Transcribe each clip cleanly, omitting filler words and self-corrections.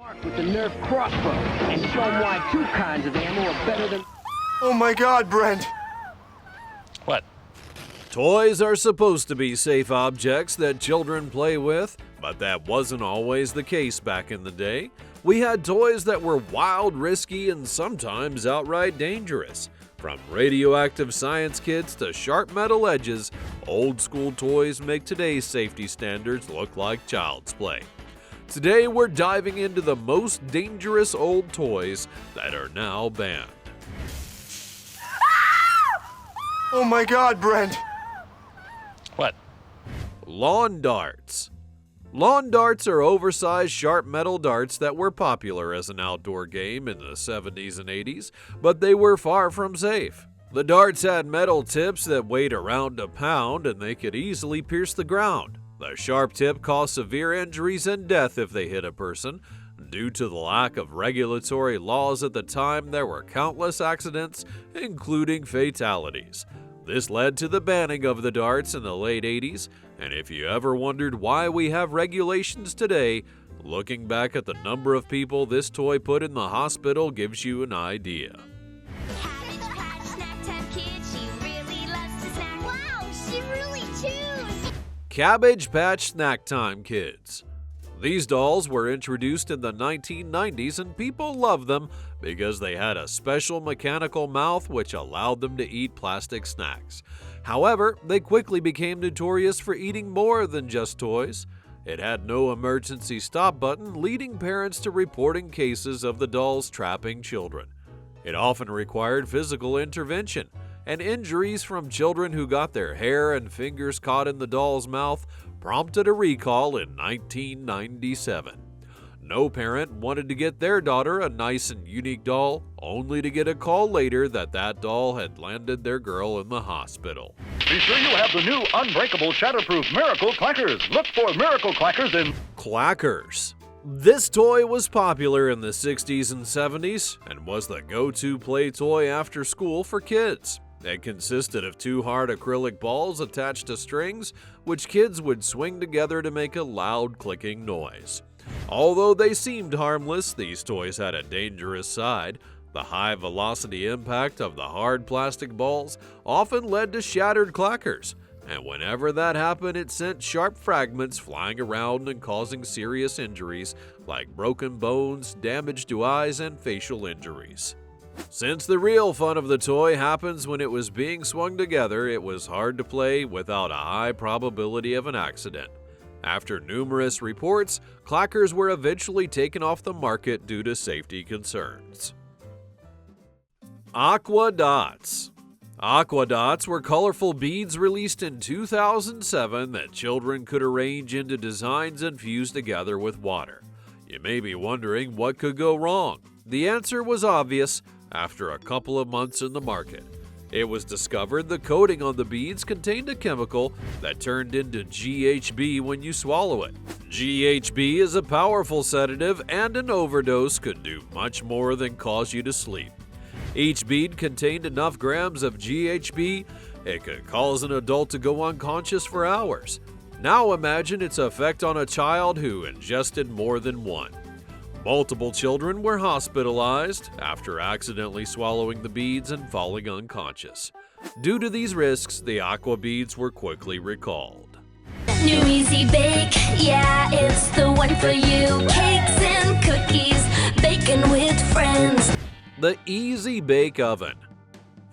Mark with the Nerf crossbow and show him why two kinds of ammo are better than... Oh my God, Brent! What? Toys are supposed to be safe objects that children play with, but that wasn't always the case back in the day. We had toys that were wild, risky, and sometimes outright dangerous. From radioactive science kits to sharp metal edges, old school toys make today's safety standards look like child's play. Today we're diving into the most dangerous old toys that are now banned. Oh my God, Brent! What? Lawn darts. Lawn darts are oversized sharp metal darts that were popular as an outdoor game in the 70s and 80s, but they were far from safe. The darts had metal tips that weighed around a pound and they could easily pierce the ground. The sharp tip caused severe injuries and death if they hit a person. Due to the lack of regulatory laws at the time, there were countless accidents, including fatalities. This led to the banning of the darts in the late 80s, and if you ever wondered why we have regulations today, looking back at the number of people this toy put in the hospital gives you an idea. Cabbage Patch Snack Time Kid, she really loves to snack. Wow, she really chews! Cabbage Patch Snack Time Kids. These dolls were introduced in the 1990s and people loved them because they had a special mechanical mouth which allowed them to eat plastic snacks. However, they quickly became notorious for eating more than just toys. It had no emergency stop button, leading parents to reporting cases of the dolls trapping children. It often required physical intervention, and injuries from children who got their hair and fingers caught in the doll's mouth prompted a recall in 1997. No parent wanted to get their daughter a nice and unique doll, only to get a call later that that doll had landed their girl in the hospital. Be sure you have the new unbreakable shatterproof Miracle Clackers. Look for Miracle Clackers in... Clackers. This toy was popular in the 60s and 70s and was the go-to play toy after school for kids. It consisted of two hard acrylic balls attached to strings, which kids would swing together to make a loud clicking noise. Although they seemed harmless, these toys had a dangerous side. The high velocity impact of the hard plastic balls often led to shattered clackers, and whenever that happened, it sent sharp fragments flying around and causing serious injuries like broken bones, damage to eyes, and facial injuries. Since the real fun of the toy happens when it was being swung together, it was hard to play without a high probability of an accident. After numerous reports, clackers were eventually taken off the market due to safety concerns. Aqua Dots. Aqua Dots were colorful beads released in 2007 that children could arrange into designs and fuse together with water. You may be wondering what could go wrong. The answer was obvious after a couple of months in the market. It was discovered the coating on the beads contained a chemical that turned into GHB when you swallow it. GHB is a powerful sedative, and an overdose could do much more than cause you to sleep. Each bead contained enough grams of GHB, it could cause an adult to go unconscious for hours. Now imagine its effect on a child who ingested more than one. Multiple children were hospitalized after accidentally swallowing the beads and falling unconscious. Due to these risks, the Aqua Beads were quickly recalled. New Easy Bake, yeah, it's the one for you. Cakes and cookies, baking with friends. The Easy Bake Oven.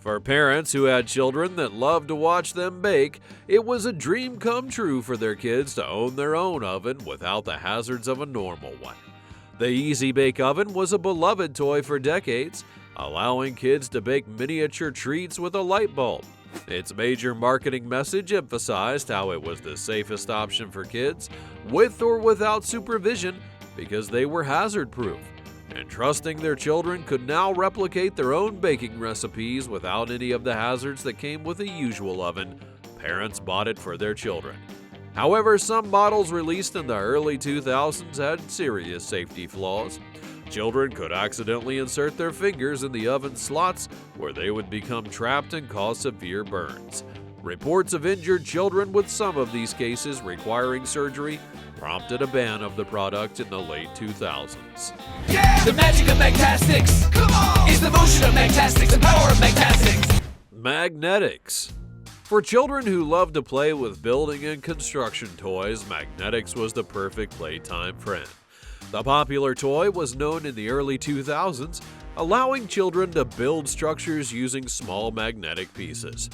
For parents who had children that loved to watch them bake, it was a dream come true for their kids to own their own oven without the hazards of a normal one. The Easy Bake Oven was a beloved toy for decades, allowing kids to bake miniature treats with a light bulb. Its major marketing message emphasized how it was the safest option for kids, with or without supervision, because they were hazard-proof. And trusting their children could now replicate their own baking recipes without any of the hazards that came with a usual oven, parents bought it for their children. However, some models released in the early 2000s had serious safety flaws. Children could accidentally insert their fingers in the oven slots where they would become trapped and cause severe burns. Reports of injured children, with some of these cases requiring surgery, prompted a ban of the product in the late 2000s. Yeah! The magic of Magtastics! Come on! It's the motion of Magtastics, the power of Magtastics! Magnetics. For children who love to play with building and construction toys, Magnetics was the perfect playtime friend. The popular toy was known in the early 2000s, allowing children to build structures using small magnetic pieces.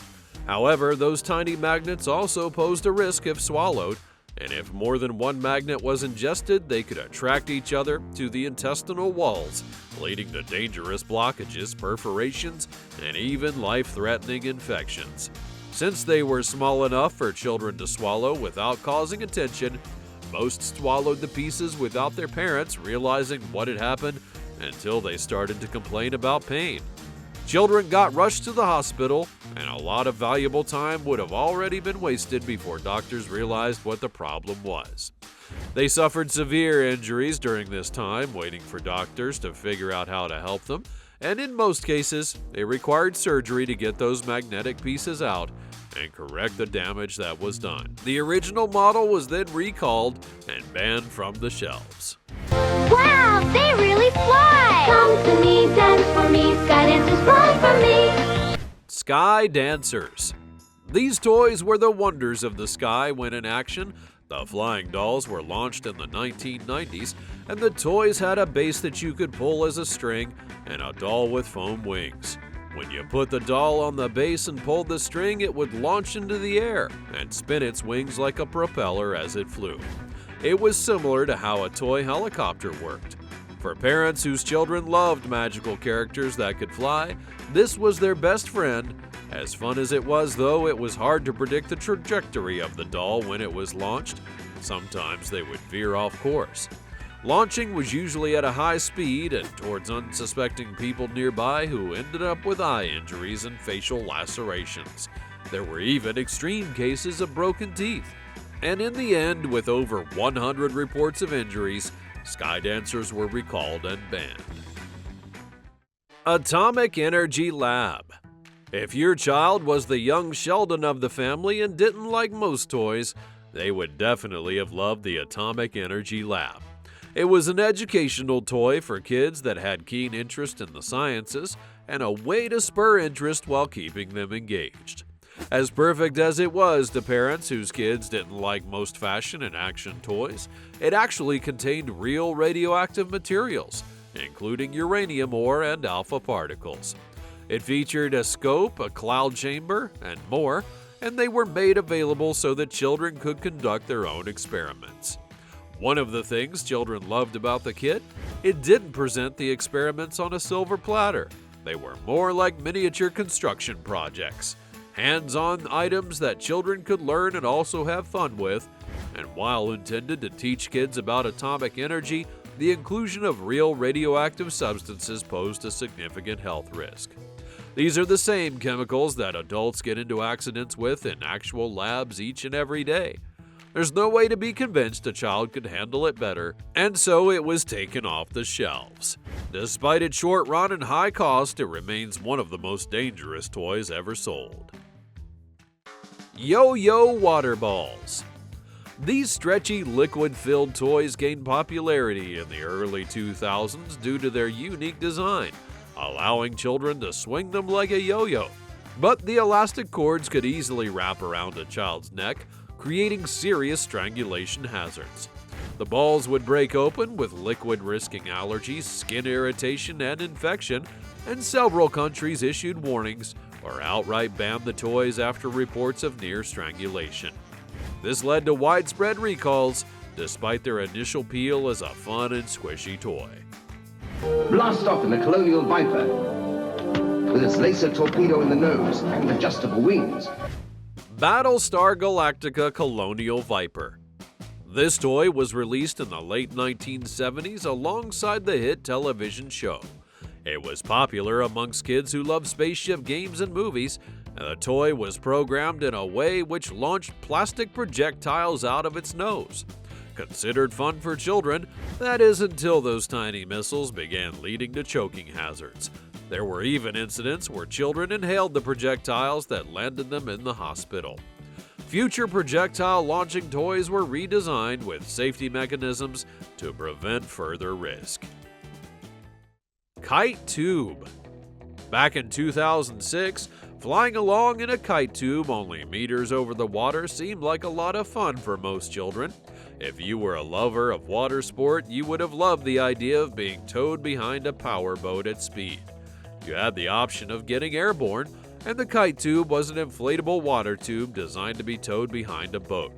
However, those tiny magnets also posed a risk if swallowed, and if more than one magnet was ingested, they could attract each other to the intestinal walls, leading to dangerous blockages, perforations, and even life-threatening infections. Since they were small enough for children to swallow without causing attention, most swallowed the pieces without their parents realizing what had happened until they started to complain about pain. Children got rushed to the hospital, and a lot of valuable time would have already been wasted before doctors realized what the problem was. They suffered severe injuries during this time, waiting for doctors to figure out how to help them, and in most cases, it required surgery to get those magnetic pieces out and correct the damage that was done. The original model was then recalled and banned from the shelves. Wow, they really fly! Come to me, dance for me, sky dancers fly for me! Sky Dancers. These toys were the wonders of the sky when in action. The flying dolls were launched in the 1990s, and the toys had a base that you could pull as a string and a doll with foam wings. When you put the doll on the base and pulled the string, it would launch into the air and spin its wings like a propeller as it flew. It was similar to how a toy helicopter worked. For parents whose children loved magical characters that could fly, this was their best friend. As fun as it was, though, it was hard to predict the trajectory of the doll when it was launched. Sometimes they would veer off course. Launching was usually at a high speed and towards unsuspecting people nearby who ended up with eye injuries and facial lacerations. There were even extreme cases of broken teeth. And in the end, with over 100 reports of injuries, Sky Dancers were recalled and banned. Atomic Energy Lab. If your child was the young Sheldon of the family and didn't like most toys, they would definitely have loved the Atomic Energy Lab. It was an educational toy for kids that had keen interest in the sciences and a way to spur interest while keeping them engaged. As perfect as it was to parents whose kids didn't like most fashion and action toys, it actually contained real radioactive materials, including uranium ore and alpha particles. It featured a scope, a cloud chamber, and more, and they were made available so that children could conduct their own experiments. One of the things children loved about the kit, it didn't present the experiments on a silver platter. They were more like miniature construction projects, hands-on items that children could learn and also have fun with. And while intended to teach kids about atomic energy, the inclusion of real radioactive substances posed a significant health risk. These are the same chemicals that adults get into accidents with in actual labs each and every day. There's no way to be convinced a child could handle it better, and so it was taken off the shelves. Despite its short run and high cost, it remains one of the most dangerous toys ever sold. Yo-Yo Water Balls. These stretchy, liquid-filled toys gained popularity in the early 2000s due to their unique design, allowing children to swing them like a yo-yo. But the elastic cords could easily wrap around a child's neck, creating serious strangulation hazards. The balls would break open with liquid risking allergies, skin irritation, and infection, and several countries issued warnings or outright banned the toys after reports of near strangulation. This led to widespread recalls, despite their initial appeal as a fun and squishy toy. Blast off in the Colonial Viper with its laser torpedo in the nose and adjustable wings. Battlestar Galactica Colonial Viper. This toy was released in the late 1970s alongside the hit television show. It was popular amongst kids who love spaceship games and movies, and the toy was programmed in a way which launched plastic projectiles out of its nose. Considered fun for children, that is until those tiny missiles began leading to choking hazards. There were even incidents where children inhaled the projectiles that landed them in the hospital. Future projectile launching toys were redesigned with safety mechanisms to prevent further risk. Kite Tube. Back in 2006, flying along in a kite tube only meters over the water seemed like a lot of fun for most children. If you were a lover of water sport, you would have loved the idea of being towed behind a powerboat at speed. You had the option of getting airborne, and the kite tube was an inflatable water tube designed to be towed behind a boat.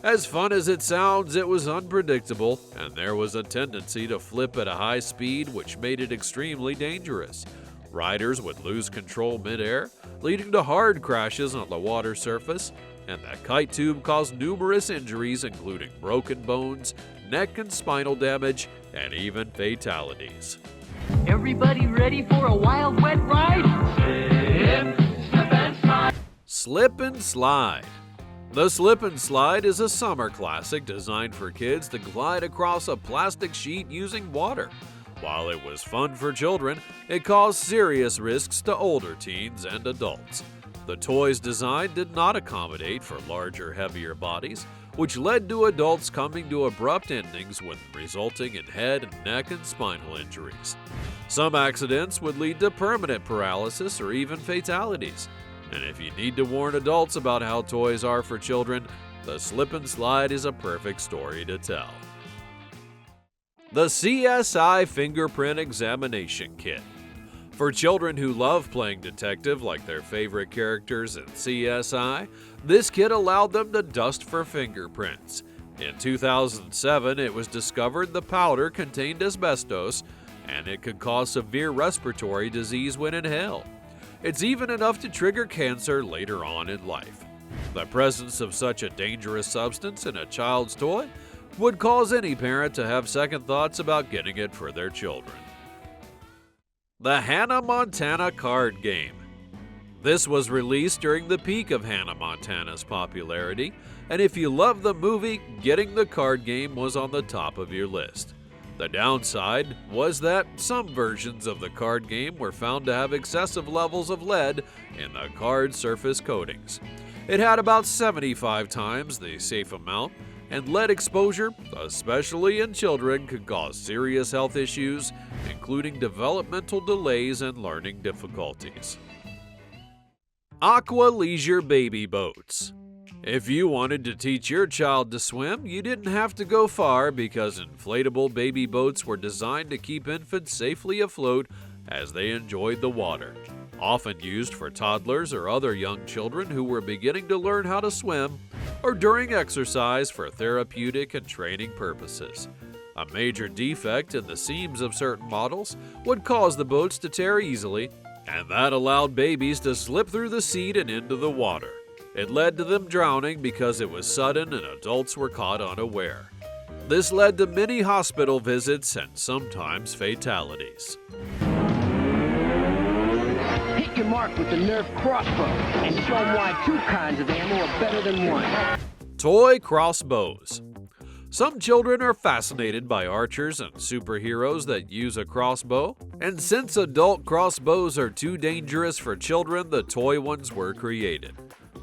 As fun as it sounds, it was unpredictable, and there was a tendency to flip at a high speed, which made it extremely dangerous. Riders would lose control midair, leading to hard crashes on the water surface, and the kite tube caused numerous injuries, including broken bones, neck and spinal damage, and even fatalities. Everybody ready for a wild, wet ride? Slip and slide. Slip and Slide. The Slip and Slide is a summer classic designed for kids to glide across a plastic sheet using water. While it was fun for children, it caused serious risks to older teens and adults. The toy's design did not accommodate for larger, heavier bodies, which led to adults coming to abrupt endings resulting in head, neck, and spinal injuries. Some accidents would lead to permanent paralysis or even fatalities. And if you need to warn adults about how toys are for children, the Slip and Slide is a perfect story to tell. The CSI Fingerprint Examination Kit. For children who love playing detective like their favorite characters in CSI, this kit allowed them to dust for fingerprints. In 2007, it was discovered the powder contained asbestos, and it could cause severe respiratory disease when inhaled. It's even enough to trigger cancer later on in life. The presence of such a dangerous substance in a child's toy would cause any parent to have second thoughts about getting it for their children. The Hannah Montana Card Game. This was released during the peak of Hannah Montana's popularity, and if you love the movie, getting the card game was on the top of your list. The downside was that some versions of the card game were found to have excessive levels of lead in the card surface coatings. It had about 75 times the safe amount, and lead exposure, especially in children, could cause serious health issues, including developmental delays and learning difficulties. Aqua Leisure Baby Boats. If you wanted to teach your child to swim, you didn't have to go far because inflatable baby boats were designed to keep infants safely afloat as they enjoyed the water. Often used for toddlers or other young children who were beginning to learn how to swim, or during exercise for therapeutic and training purposes. A major defect in the seams of certain models would cause the boats to tear easily, and that allowed babies to slip through the seat and into the water. It led to them drowning because it was sudden and adults were caught unaware. This led to many hospital visits and sometimes fatalities. Hit your mark with the Nerf crossbow and show them why two kinds of ammo are better than one. Toy crossbows. Some children are fascinated by archers and superheroes that use a crossbow, and since adult crossbows are too dangerous for children, the toy ones were created.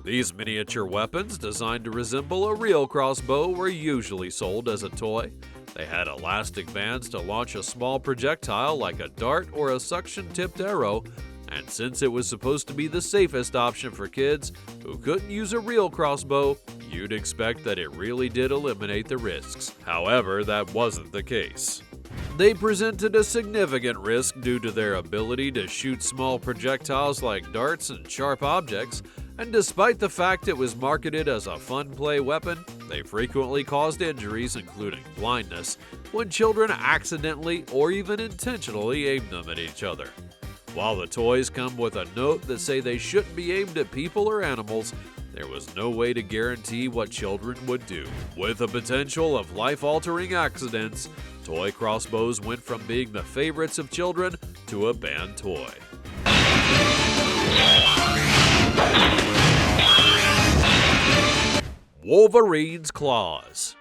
These miniature weapons, designed to resemble a real crossbow, were usually sold as a toy. They had elastic bands to launch a small projectile like a dart or a suction-tipped arrow, and since it was supposed to be the safest option for kids who couldn't use a real crossbow, you'd expect that it really did eliminate the risks. However, that wasn't the case. They presented a significant risk due to their ability to shoot small projectiles like darts and sharp objects, and despite the fact it was marketed as a fun play weapon, they frequently caused injuries, including blindness, when children accidentally or even intentionally aimed them at each other. While the toys come with a note that say they shouldn't be aimed at people or animals, there was no way to guarantee what children would do. With the potential of life-altering accidents, toy crossbows went from being the favorites of children to a banned toy. Wolverine's Claws.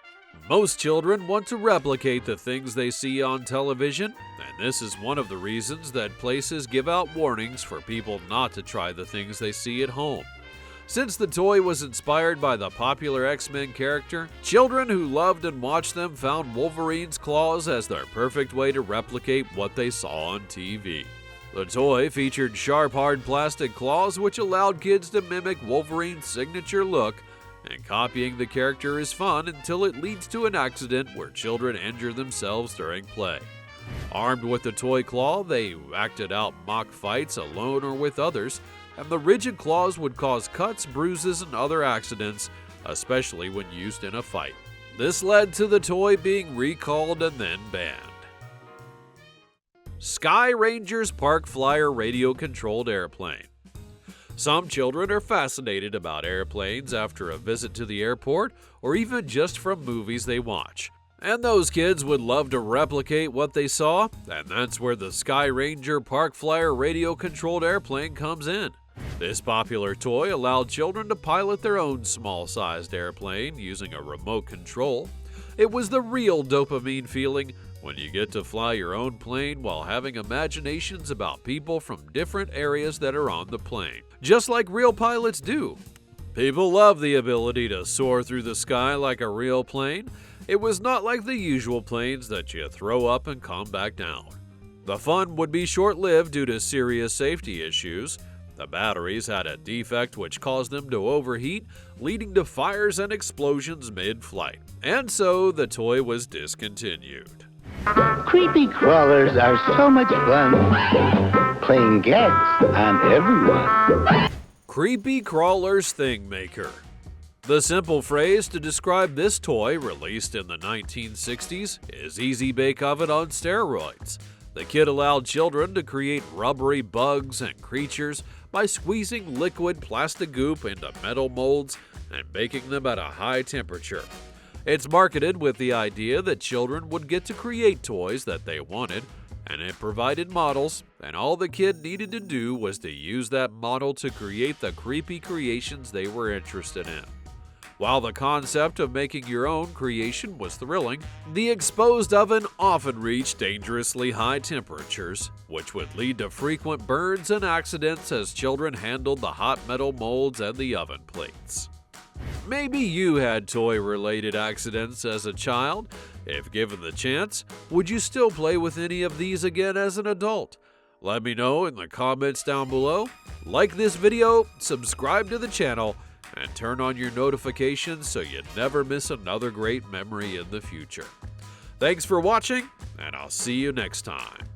Most children want to replicate the things they see on television, and this is one of the reasons that places give out warnings for people not to try the things they see at home. Since the toy was inspired by the popular X-Men character, children who loved and watched them found Wolverine's claws as their perfect way to replicate what they saw on TV. The toy featured sharp, hard plastic claws which allowed kids to mimic Wolverine's signature look, and copying the character is fun until it leads to an accident where children injure themselves during play. Armed with the toy claw, they acted out mock fights alone or with others, and the rigid claws would cause cuts, bruises, and other accidents, especially when used in a fight. This led to the toy being recalled and then banned. Sky Ranger's Park Flyer radio-controlled airplane. Some children are fascinated about airplanes after a visit to the airport or even just from movies they watch. And those kids would love to replicate what they saw, and that's where the Sky Ranger Park Flyer radio-controlled airplane comes in. This popular toy allowed children to pilot their own small-sized airplane using a remote control. It was the real dopamine feeling when you get to fly your own plane while having imaginations about people from different areas that are on the plane, just like real pilots do. People love the ability to soar through the sky like a real plane. It was not like the usual planes that you throw up and come back down. The fun would be short-lived due to serious safety issues. The batteries had a defect which caused them to overheat, leading to fires and explosions mid-flight, and so the toy was discontinued. Creepy crawlers are so much fun playing gags on everyone. Creepy Crawlers Thing Maker. The simple phrase to describe this toy, released in the 1960s, is Easy Bake Oven on steroids. The kit allowed children to create rubbery bugs and creatures by squeezing liquid plastic goop into metal molds and baking them at a high temperature. It's marketed with the idea that children would get to create toys that they wanted, and it provided models, and all the kid needed to do was to use that model to create the creepy creations they were interested in. While the concept of making your own creation was thrilling, the exposed oven often reached dangerously high temperatures, which would lead to frequent burns and accidents as children handled the hot metal molds and the oven plates. Maybe you had toy-related accidents as a child. If given the chance, would you still play with any of these again as an adult? Let me know in the comments down below. Like this video, subscribe to the channel, and turn on your notifications so you never miss another great memory in the future. Thanks for watching, and I'll see you next time.